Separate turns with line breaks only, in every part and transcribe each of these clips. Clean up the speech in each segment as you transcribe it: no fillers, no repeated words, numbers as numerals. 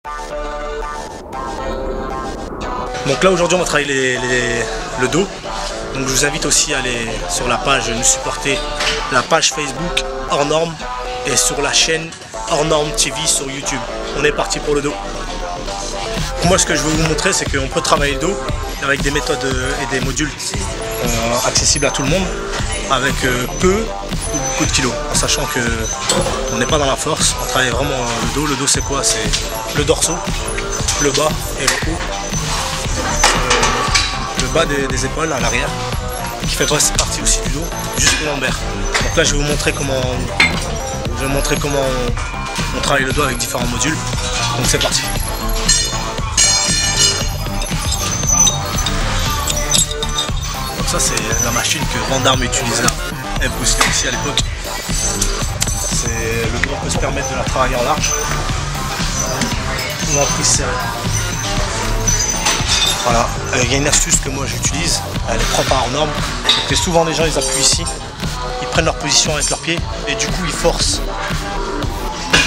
Donc là aujourd'hui on va travailler le dos. Donc je vous invite aussi à aller sur la page, nous supporter la page Facebook Hors Norme et sur la chaîne Hors Norme TV sur YouTube. On est parti pour le dos. Moi ce que je veux vous montrer c'est qu'on peut travailler le dos avec des méthodes et des modules accessibles à tout le monde avec peu ou beaucoup de kilos, en sachant que on n'est pas dans la force, on travaille vraiment le dos. Le dos c'est quoi? C'est le dorsaux, le bas et le haut. Le bas des épaules à l'arrière, qui fait partie aussi du dos, jusqu'au lombaire. Donc là je vais vous montrer comment on travaille le dos avec différents modules. Donc c'est parti. Donc ça c'est la machine que Van Damme utilise là, et Bruce Lee aussi à l'époque. Le dos peut se permettre de la travailler en large ou en prise serrée. Voilà, il y a une astuce que moi j'utilise, elle est propre à Hors Norme. Donc souvent les gens ils appuient ici, ils prennent leur position avec leurs pieds et du coup ils forcent.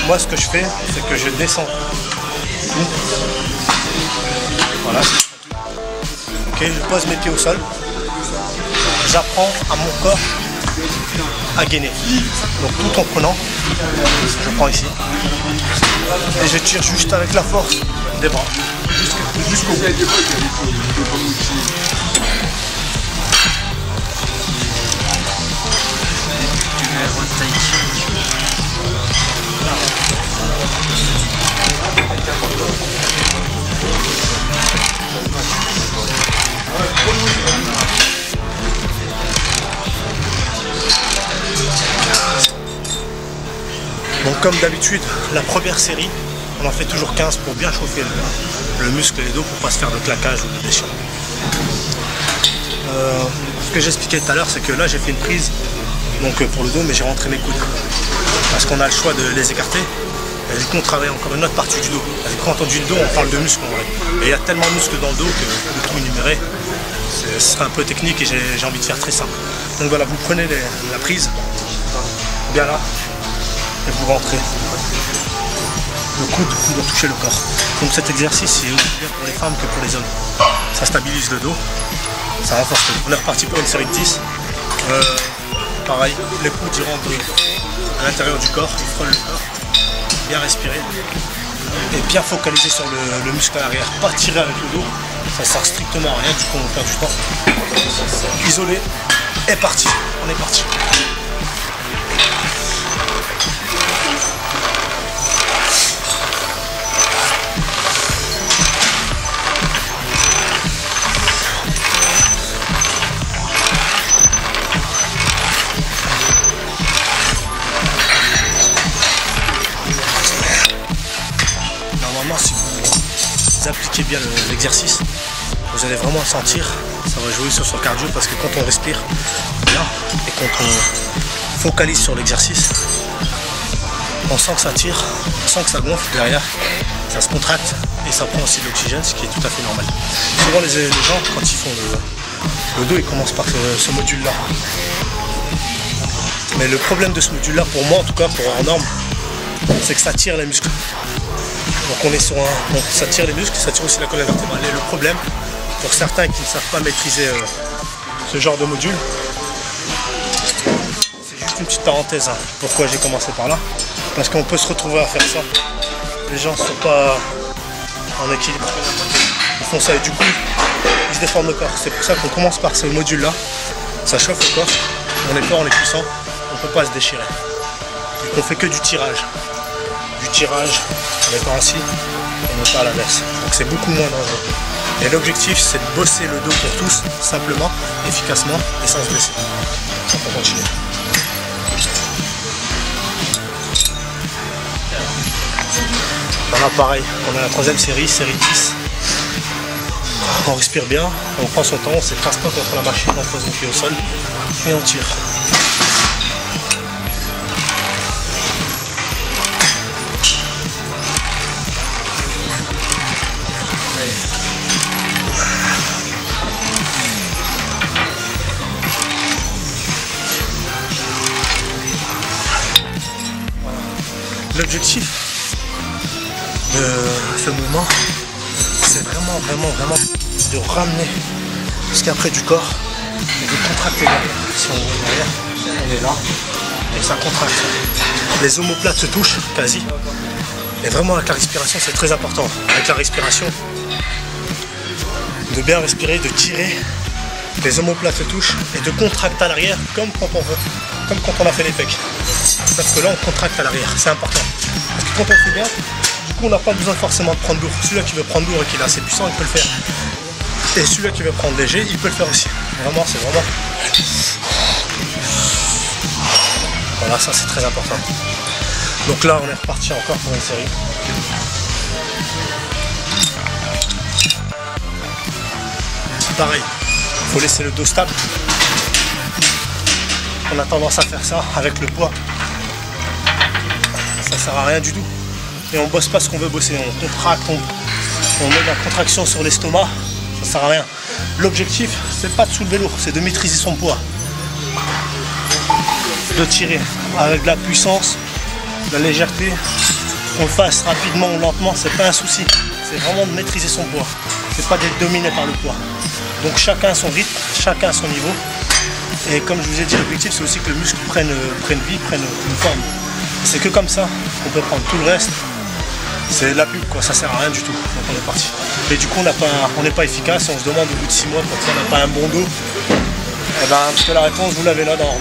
Moi ce que je fais, c'est que je descends tout. Voilà. Ok, je pose mes pieds au sol. J'apprends à mon corps à gainer. Donc tout en prenant, je prends ici. Et je tire juste avec la force des bras. Jusqu'au bout. Donc comme d'habitude, la première série, on en fait toujours 15 pour bien chauffer le muscle et les dos pour pas se faire de claquage ou de déchirement. Ce que j'expliquais tout à l'heure, c'est que là j'ai fait une prise donc pour le dos, mais j'ai rentré mes coudes parce qu'on a le choix de les écarter. Et du coup on travaille encore une autre partie du dos. Parce que quand on entend du dos, on parle de muscles en vrai. Et il y a tellement de muscles dans le dos que de tout énumérer, ce serait un peu technique et j'ai envie de faire très simple. Donc voilà, vous prenez la prise bien là et vous rentrez. Le coude doit toucher le corps. Donc cet exercice c'est aussi bien pour les femmes que pour les hommes. Ça stabilise le dos, ça renforce le dos. On est reparti pour une série de 10. Pareil, les coudes ils rentrent à l'intérieur du corps, ils frôlent le corps, bien respirer et bien focaliser sur le muscle à l'arrière. Pas tirer avec le dos, ça sert strictement à rien, du coup on perd du temps. Isolé et parti, on est parti. Si vous appliquez bien l'exercice, vous allez vraiment sentir, ça va jouer sur son cardio parce que quand on respire bien et quand on focalise sur l'exercice, on sent que ça tire, on sent que ça gonfle derrière, ça se contracte et ça prend aussi de l'oxygène, ce qui est tout à fait normal. Souvent les gens quand ils font le dos, ils commencent par ce module là. Mais le problème de ce module là, pour moi en tout cas, pour Hors Norme, c'est que ça tire les muscles. Donc on est sur donc ça tire les muscles, ça tire aussi la colonne vertébrale. Et le problème, pour certains qui ne savent pas maîtriser ce genre de module, c'est juste une petite parenthèse. Pourquoi j'ai commencé par là? Parce qu'on peut se retrouver à faire ça. Les gens ne sont pas en équilibre. Ils font ça et du coup, ils se déforment le corps. C'est pour ça qu'on commence par ce module là. Ça chauffe le corps, on est fort, on est puissant, on ne peut pas se déchirer. Et on fait que du tirage. Du tirage en étant assis et non pas à l'inverse. Donc c'est beaucoup moins dangereux. Et l'objectif c'est de bosser le dos pour tous, simplement, efficacement et sans se blesser. On va continuer. Voilà, pareil, on a la troisième série, série 10. On respire bien, on prend son temps, on ne s'écrase pas contre la machine, on pose les pieds au sol et on tire. L'objectif de ce mouvement, c'est vraiment de ramener ce qu'il y a près du corps et de contracter derrière. Si on voit derrière, on est là et ça contracte. Les omoplates se touchent quasi. Et vraiment avec la respiration, c'est très important. Avec la respiration, de bien respirer, de tirer. Les omoplates se touchent et de contracter à l'arrière comme quand on veut, comme quand on a fait les pecs. Sauf que là on contracte à l'arrière, c'est important. Parce que quand on fait bien, du coup on n'a pas besoin forcément de prendre lourd. Celui-là qui veut prendre lourd et qui est assez puissant, il peut le faire. Et celui-là qui veut prendre léger, il peut le faire aussi. Vraiment, c'est vraiment... Voilà, ça c'est très important. Donc là on est reparti encore pour une série. Pareil. Il faut laisser le dos stable. On a tendance à faire ça avec le poids. Ça sert à rien du tout. Et on bosse pas ce qu'on veut bosser. On contracte, on met la contraction sur l'estomac. Ça sert à rien. L'objectif, c'est pas de soulever lourd, c'est de maîtriser son poids. De tirer avec de la puissance, de la légèreté. Qu'on le fasse rapidement ou lentement, c'est pas un souci. C'est vraiment de maîtriser son poids. C'est pas d'être dominé par le poids. Donc chacun son rythme, chacun son niveau. Et comme je vous ai dit, l'objectif c'est aussi que le muscle prenne vie, prenne une forme. C'est que comme ça qu'on peut prendre tout le reste. C'est de la pub quoi, ça sert à rien du tout. Donc on est parti. Et du coup on n'est pas efficace et on se demande au bout de 6 mois pourquoi on n'a pas un bon dos. Et ben parce que la réponse vous l'avez là dans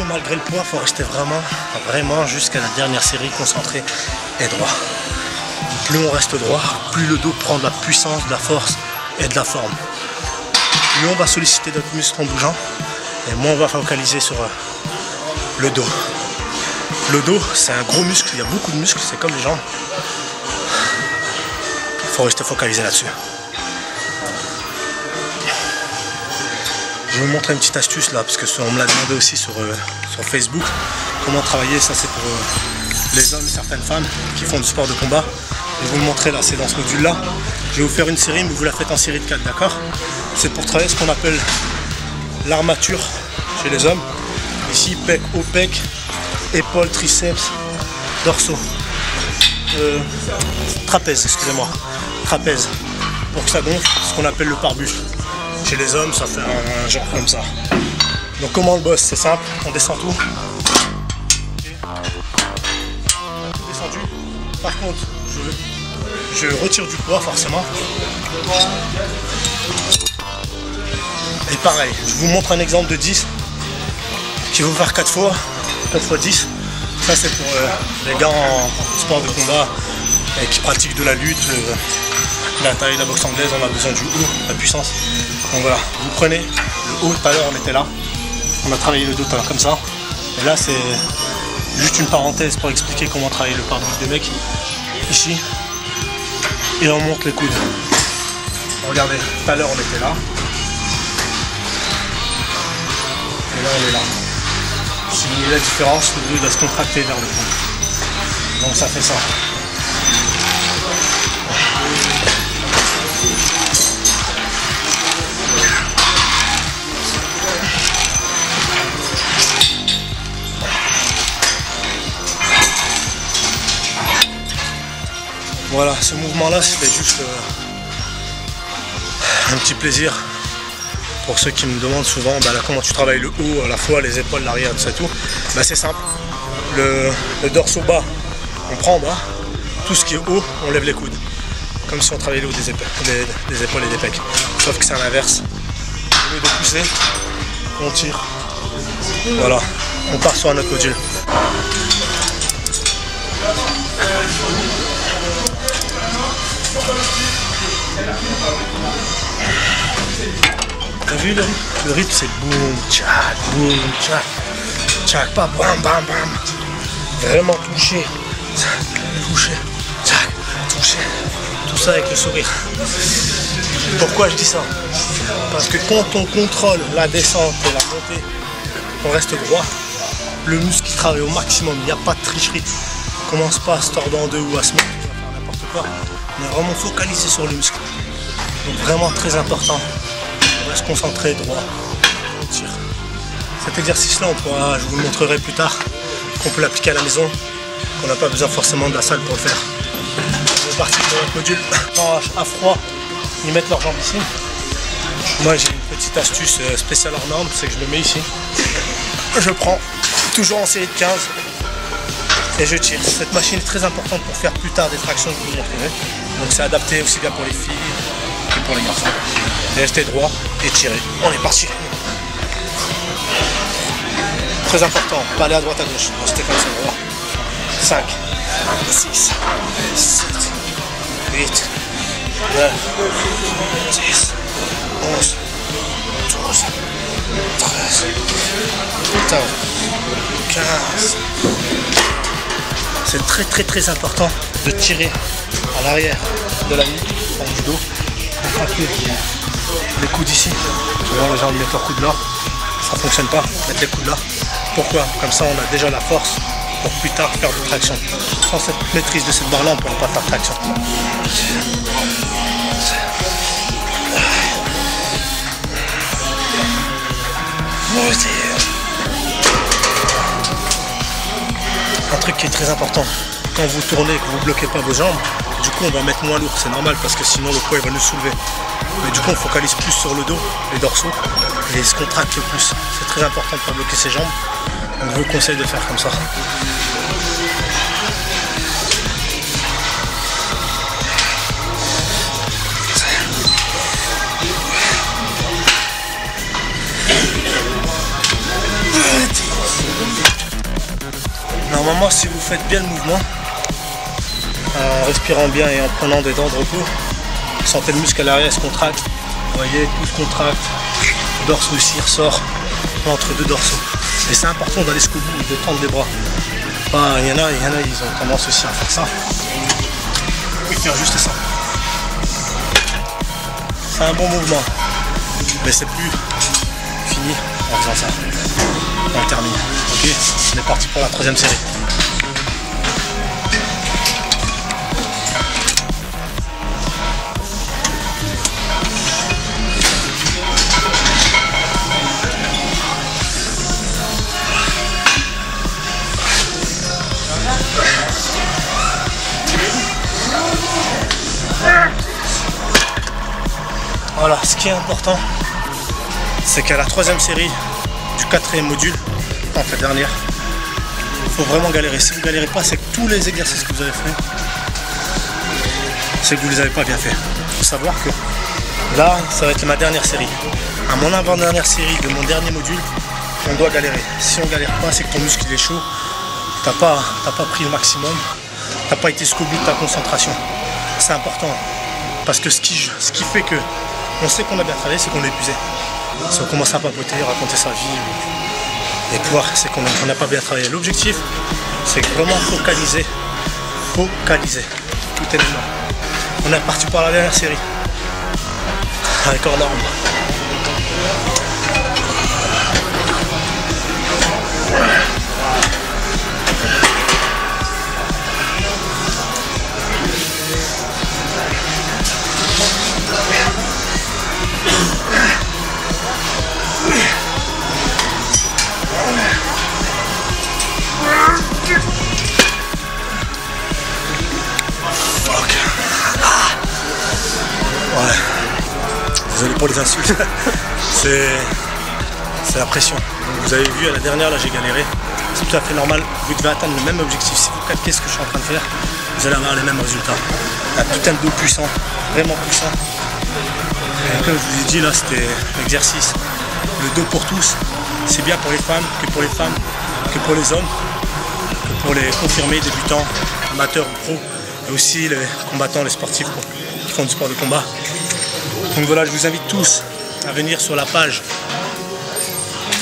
malgré le poids, il faut rester vraiment jusqu'à la dernière série concentré et droit. Plus on reste droit, plus le dos prend de la puissance, de la force et de la forme. Plus on va solliciter notre muscle en bougeant et moins on va focaliser sur le dos. Le dos, c'est un gros muscle, il y a beaucoup de muscles, c'est comme les jambes. Il faut rester focalisé là-dessus. Je vais vous montrer une petite astuce là, parce que on me l'a demandé aussi sur Facebook. Comment travailler, ça c'est pour les hommes et certaines femmes qui font du sport de combat. Je vais vous le montrer là, c'est dans ce module là. Je vais vous faire une série, mais vous la faites en série de 4, d'accord? C'est pour travailler ce qu'on appelle l'armature chez les hommes. Ici, pec, haut pec, épaules, triceps, dorsaux. Trapèze, excusez-moi. Trapèze. Pour que ça gonfle, ce qu'on appelle le pare-buffle. Chez les hommes, ça fait un genre comme ça. Donc comment on le bosse? C'est simple, on descend tout. Descendu. Par contre, je retire du poids forcément. Et pareil, je vous montre un exemple de 10 qui va vous faire 4 fois 10. Ça c'est pour les gars en sport de combat et qui pratiquent de la lutte, la taille, la boxe anglaise, on a besoin du haut, la puissance. Donc voilà, vous prenez le haut, tout à l'heure on était là, on a travaillé le dos tout à l'heure comme ça. Et là c'est juste une parenthèse pour expliquer comment travailler le pare-buffle des mecs. Ici, et on monte les coudes. Regardez, tout à l'heure on était là. Et là on est là. Si vous voyez la différence, le dos doit se contracter vers le fond. Donc ça fait ça. Voilà, ce mouvement-là, c'était juste un petit plaisir pour ceux qui me demandent souvent bah, là, comment tu travailles le haut, à la fois les épaules, l'arrière, tout ça et tout. Bah, c'est simple, le dorsaux bas, on prend en bas, tout ce qui est haut, on lève les coudes. Comme si on travaillait le haut des épaules et des pecs. Sauf que c'est à l'inverse. Au lieu de pousser, on tire. Voilà, on part sur un autre module. T'as vu le rythme, c'est boum, tchac, tchac, pas bam, bam, bam. Vraiment toucher, tchac, toucher. Tout ça avec le sourire. Pourquoi je dis ça? Parce que quand on contrôle la descente et la montée, on reste droit, le muscle qui travaille au maximum, il n'y a pas de tricherie. On commence pas à se tordre en deux ou à se mettre, à faire n'importe quoi. On est vraiment focalisé sur le muscle. Donc vraiment très important. On va se concentrer droit, on tire. Cet exercice-là, je vous le montrerai plus tard, qu'on peut l'appliquer à la maison, qu'on n'a pas besoin forcément de la salle pour le faire. On est parti pour notre module. À froid, ils mettent leurs jambes ici. Moi j'ai une petite astuce spéciale hors norme, c'est que je le mets ici. Je prends toujours en série de 15 et je tire. Cette machine est très importante pour faire plus tard des tractions que vous montrerez. Donc c'est adapté aussi bien pour les filles que pour les garçons. Et restez droit et tirez. On est parti. Très important, pas aller à droite à gauche. Restez comme ça droit. 5, 6, 7, 8, 9, 10, 11, 12, 13, 14, 15. C'est très important de tirer à l'arrière de la nuque, du dos. Les coudes ici. Souvent les gens mettent leurs coudes là. Ça ne fonctionne pas, mettre les coudes là. Pourquoi? Comme ça on a déjà la force pour plus tard faire de traction. Sans cette maîtrise de cette barre là, on ne pourra pas faire de traction. Un truc qui est très important, quand vous tournez et que vous ne bloquez pas vos jambes, du coup on va mettre moins lourd, c'est normal parce que sinon le poids il va nous soulever. Mais du coup on focalise plus sur le dos, les dorsaux, et il se contracte le plus. C'est très important de ne pas bloquer ses jambes, donc je vous conseille de faire comme ça. Normalement, si vous faites bien le mouvement, en respirant bien et en prenant des dents de repos, vous sentez le muscle à l'arrière se contracte. Vous voyez, tout se contracte. Le dorsal ici ressort entre deux dorsaux. Et c'est important d'aller jusqu'au bout, de tendre les bras. Il y en a, ils ont tendance aussi à faire ça. Oui, faire juste ça. C'est un bon mouvement. Mais c'est plus fini en faisant ça. On termine. Ok, on est parti pour la troisième série. Voilà, ce qui est important, c'est qu'à la troisième série du quatrième module, enfin la dernière, il faut vraiment galérer. Si vous ne galérez pas, c'est que tous les exercices que vous avez fait, c'est que vous ne les avez pas bien fait. Il faut savoir que là, ça va être ma dernière série. À mon avant-dernière série de mon dernier module, on doit galérer. Si on ne galère pas, c'est que ton muscle il est chaud, tu n'as pas pris le maximum, tu n'as pas été jusqu'au bout de ta concentration. C'est important, parce que ce qui fait que on sait qu'on a bien travaillé, c'est qu'on est épuisé. Si on commence à papoter, raconter sa vie et pouvoir, c'est qu'on n'a pas bien travaillé. L'objectif, c'est vraiment focaliser. Focaliser. Tout est dedans. On est parti par la dernière série. Avec hors norme. Désolé pour les insultes, c'est la pression. Donc vous avez vu à la dernière, là j'ai galéré. C'est tout à fait normal, vous devez atteindre le même objectif. Si vous calquez ce que je suis en train de faire, vous allez avoir les mêmes résultats. Un putain de dos puissant, vraiment puissant. Et comme je vous ai dit là, c'était l'exercice. Le dos pour tous, c'est bien pour les femmes, que pour les hommes, que pour les confirmés, débutants, amateurs ou pros, et aussi les combattants, les sportifs qui font du sport de combat. Donc voilà, je vous invite tous à venir sur la page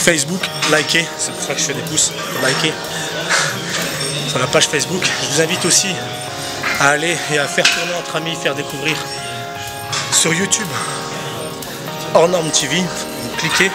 Facebook, liker, c'est pour ça que je fais des pouces, liker sur la page Facebook. Je vous invite aussi à aller et à faire tourner entre amis, faire découvrir sur YouTube Hors Norme TV. Vous cliquez,